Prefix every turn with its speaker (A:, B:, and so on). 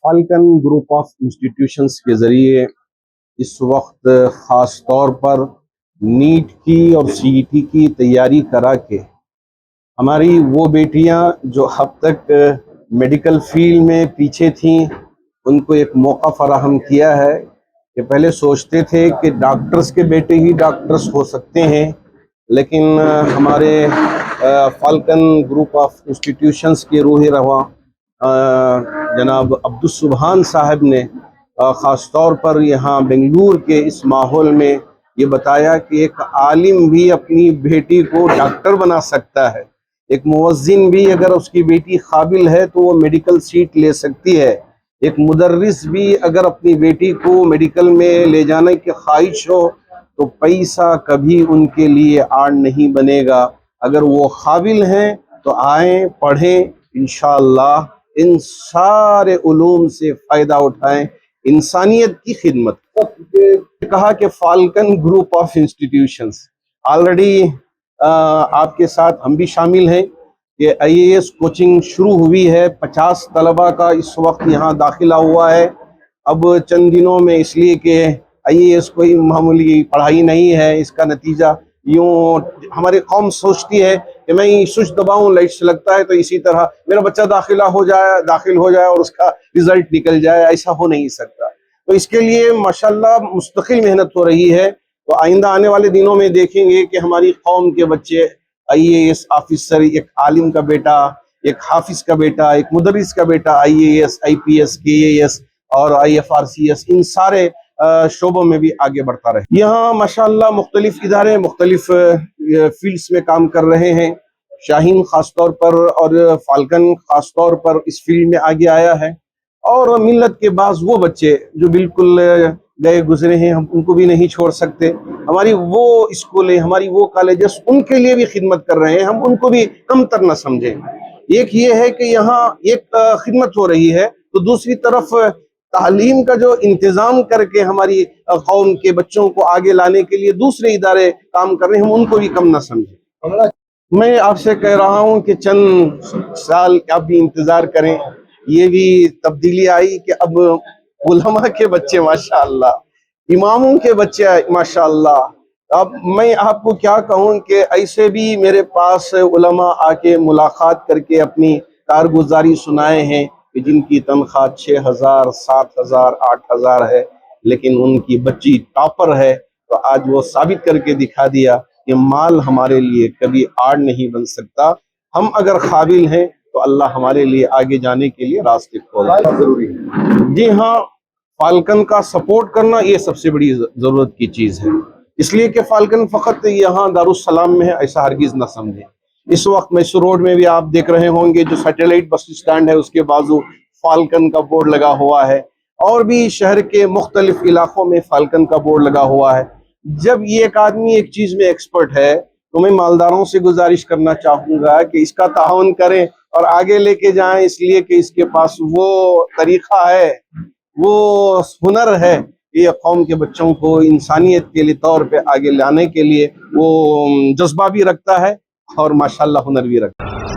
A: Falcon group of institutions کے ذریعے اس وقت خاص طور پر نیٹ کی اور سی ای ٹی کی تیاری کرا کے ہماری وہ بیٹیاں جو اب تک میڈیکل فیلڈ میں پیچھے تھیں ان کو ایک موقع فراہم کیا ہے کہ پہلے سوچتے تھے کہ ڈاکٹرز کے بیٹے ہی ڈاکٹرز ہو سکتے ہیں، لیکن ہمارے فالکن گروپ آف انسٹیٹیوشنز کے روح رواں جناب عبدالسبحان صاحب نے خاص طور پر یہاں بنگلور کے اس ماحول میں یہ بتایا کہ ایک عالم بھی اپنی بیٹی کو ڈاکٹر بنا سکتا ہے، ایک مؤذن بھی اگر اس کی بیٹی قابل ہے تو وہ میڈیکل سیٹ لے سکتی ہے، ایک مدرس بھی اگر اپنی بیٹی کو میڈیکل میں لے جانے کی خواہش ہو تو پیسہ کبھی ان کے لیے آڑ نہیں بنے گا۔ اگر وہ قابل ہیں تو آئیں، پڑھیں، انشاءاللہ ان سارے علوم سے فائدہ اٹھائیں، انسانیت کی خدمت۔ کہا کہ falcon group of institutions already آپ کے ساتھ ہم بھی شامل ہیں کہ آئی اے ایس کوچنگ شروع ہوئی ہے، 50 طلبہ کا اس وقت یہاں داخلہ ہوا ہے۔ اب چند دنوں میں، اس لیے کہ آئی اے ایس کوئی معمولی پڑھائی نہیں ہے، اس کا نتیجہ یوں ہماری قوم سوچتی ہے کہ میں سوئچ دباؤں لائٹ سے لگتا ہے تو اسی طرح میرا بچہ داخل ہو جائے اور اس کا رزلٹ نکل جائے، ایسا ہو نہیں سکتا۔ تو اس کے لیے ماشاءاللہ مستقل محنت ہو رہی ہے، تو آئندہ آنے والے دنوں میں دیکھیں گے کہ ہماری قوم کے بچے آئی اے ایس آفیسر، ایک عالم کا بیٹا، ایک حافظ کا بیٹا، ایک مدرس کا بیٹا آئی A S, I P S, کے اے ایس اور I F R C S, ان سارے شعبوں میں بھی آگے بڑھتا رہے۔ یہاں ماشاءاللہ مختلف ادارے مختلف فیلڈز میں کام کر رہے ہیں، شاہین خاص طور پر اور فالکن خاص طور پر اس فیلڈ میں آگے آیا ہے، اور ملت کے بعض وہ بچے جو بالکل گئے گزرے ہیں ہم ان کو بھی نہیں چھوڑ سکتے، ہماری وہ اسکولیں، ہماری وہ کالجز ان کے لیے بھی خدمت کر رہے ہیں، ہم ان کو بھی کم تر نہ سمجھیں۔ ایک یہ ہے کہ یہاں ایک خدمت ہو رہی ہے، تو دوسری طرف تعلیم کا جو انتظام کر کے ہماری قوم کے بچوں کو آگے لانے کے لیے دوسرے ادارے کام کر رہے ہیں، ہم ان کو بھی کم نہ سمجھیں۔ میں آپ سے کہہ رہا ہوں کہ چند سال آپ بھی انتظار کریں، یہ بھی تبدیلی آئی کہ اب علماء کے بچے ماشاءاللہ، اماموں کے بچے ماشاءاللہ، اب میں آپ کو کیا کہوں کہ ایسے بھی میرے پاس علماء آ کے ملاقات کر کے اپنی کارگزاری سنائے ہیں کہ جن کی تنخواہ 6,000 7,000 8,000 ہے، لیکن ان کی بچی ٹاپر ہے، تو آج وہ ثابت کر کے دکھا دیا کہ مال ہمارے لیے کبھی آڑ نہیں بن سکتا، ہم اگر قابل ہیں تو اللہ ہمارے لیے آگے جانے کے لیے راستے کھولنا ضروری ہے۔ جی ہاں، فالکن کا سپورٹ کرنا یہ سب سے بڑی ضرورت کی چیز ہے، اس لیے کہ فالکن فقط یہاں دارالسلام میں ہے ایسا ہرگز نہ سمجھیں۔ اس وقت میسور روڈ میں بھی آپ دیکھ رہے ہوں گے جو سیٹلائٹ بس اسٹینڈ ہے اس کے بازو فالکن کا بورڈ لگا ہوا ہے، اور بھی شہر کے مختلف علاقوں میں فالکن کا بورڈ لگا ہوا ہے۔ جب یہ ایک آدمی ایک چیز میں ایکسپرٹ ہے تو میں مالداروں سے گزارش کرنا چاہوں گا کہ اس کا تعاون کریں اور آگے لے کے جائیں، اس لیے کہ اس کے پاس وہ طریقہ ہے، وہ ہنر ہے کہ یہ قوم کے بچوں کو انسانیت کے لیے طور پہ آگے لانے کے لیے وہ جذبہ بھی رکھتا ہے اور ماشاءاللہ ہنر بھی رکھتا ہے۔